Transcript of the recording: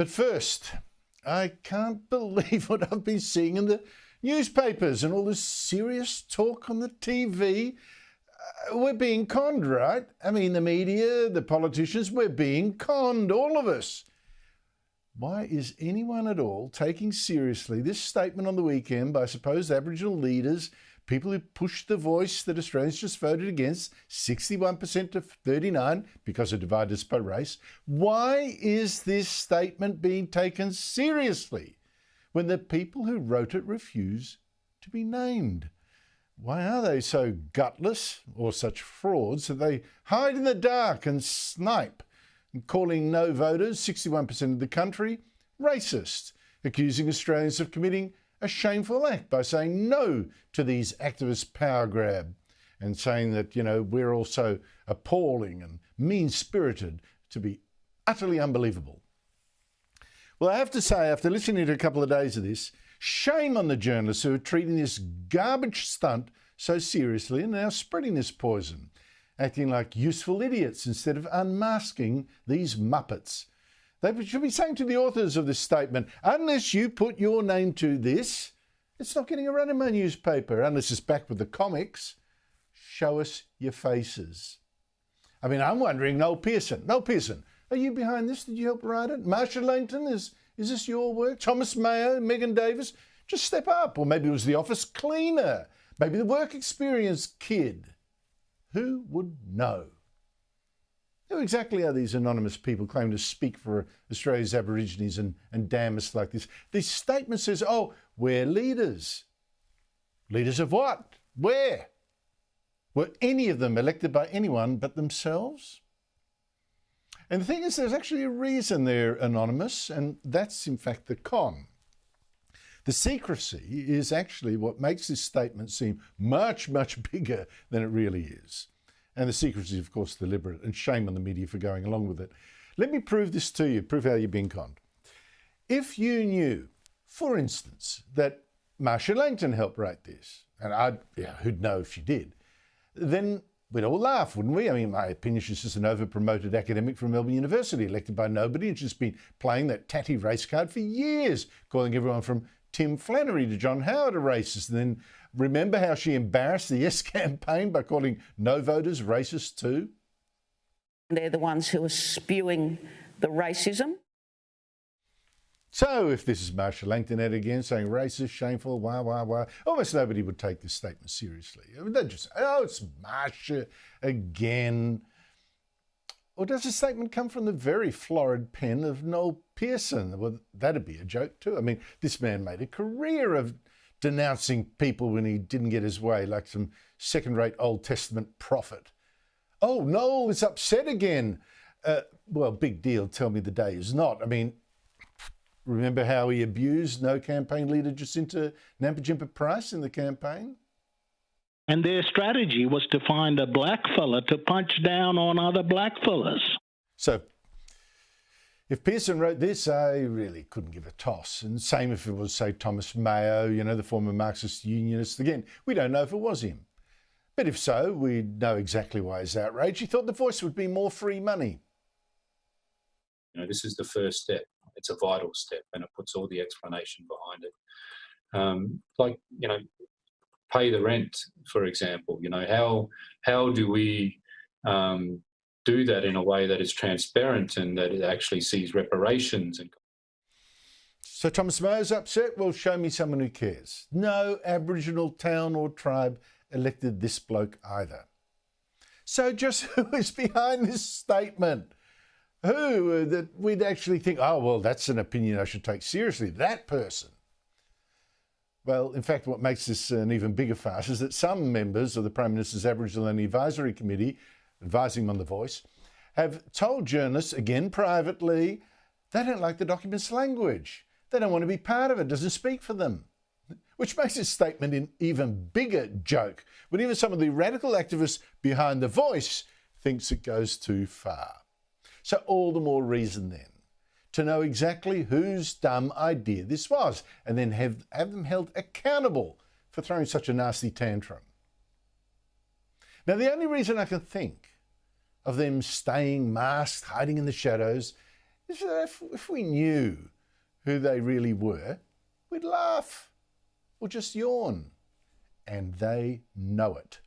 But first, I can't believe what I've been seeing in the newspapers and all this serious talk on the TV. We're being conned, right? I mean, the media, the politicians, we're being conned, all of us. Why is anyone at all taking seriously this statement on the weekend by supposed Aboriginal leaders, people who pushed the voice that Australians just voted against, 61% to 39% because of dividers by race? Why is this statement being taken seriously when the people who wrote it refuse to be named? Why are they so gutless or such frauds that they hide in the dark and snipe, calling no voters, 61% of the country, racist, accusing Australians of committing a shameful act by saying no to these activist power grab and saying that, we're also appalling and mean-spirited, to be utterly unbelievable. Well, I have to say, after listening to a couple of days of this, shame on the journalists who are treating this garbage stunt so seriously and now spreading this poison, acting like useful idiots instead of unmasking these muppets. They should be saying to the authors of this statement, unless you put your name to this, it's not getting a run in my newspaper, unless it's back with the comics. Show us your faces. I mean, I'm wondering, Noel Pearson, are you behind this? Did you help write it? Marsha Langton, is this your work? Thomas Mayo, Megan Davis? Just step up. Or maybe it was the office cleaner. Maybe the work experience kid. Who would know? Who exactly are these anonymous people claiming to speak for Australia's Aborigines and damn us like this? This statement says, we're leaders. Leaders of what? Where? Were any of them elected by anyone but themselves? And the thing is, there's actually a reason they're anonymous, and that's in fact the con. The secrecy is actually what makes this statement seem much, much bigger than it really is. And the secrecy is, of course, deliberate, and shame on the media for going along with it. Let me prove this to you, prove how you're being conned. If you knew, for instance, that Marsha Langton helped write this, and who'd know if she did, then we'd all laugh, wouldn't we? I mean, my opinion, she's just an over-promoted academic from Melbourne University, elected by nobody, and she's been playing that tatty race card for years, calling everyone from Tim Flannery to John Howard a racist. And then remember how she embarrassed the Yes campaign by calling no voters racist too? They're the ones who are spewing the racism. So if this is Marsha Langton at again saying racist, shameful, wah, almost nobody would take this statement seriously. They'd just say, it's Marsha again. Or does the statement come from the very florid pen of Noel Pearson? Well, that'd be a joke too. I mean, this man made a career of denouncing people when he didn't get his way, like some second-rate Old Testament prophet. Oh, Noel is upset again. Well, big deal. Tell me the day is not. I mean, remember how he abused no campaign leader Jacinta Nampijinpa Price in the campaign? And their strategy was to find a black fella to punch down on other black fellas. So if Pearson wrote this, I really couldn't give a toss. And same if it was, say, Thomas Mayo, the former Marxist unionist. Again, we don't know if it was him. But if so, we'd know exactly why he's outraged. He thought the voice would be more free money. This is the first step. It's a vital step, and it puts all the explanation behind it. Pay the rent, for example. How do we do that in a way that is transparent and that it actually sees reparations? So Thomas Mayo's upset? Well, show me someone who cares. No Aboriginal town or tribe elected this bloke either. So just who is behind this statement? Who that we'd actually think, that's an opinion I should take seriously, that person. Well, in fact, what makes this an even bigger farce is that some members of the Prime Minister's Aboriginal and Advisory Committee, advising him on the voice, have told journalists, again privately, they don't like the document's language. They don't want to be part of it. It doesn't speak for them. Which makes this statement an even bigger joke, when even some of the radical activists behind the voice thinks it goes too far. So all the more reason then to know exactly whose dumb idea this was, and then have them held accountable for throwing such a nasty tantrum. Now, the only reason I can think of them staying masked, hiding in the shadows, If we knew who they really were, we'd laugh or just yawn. And they know it.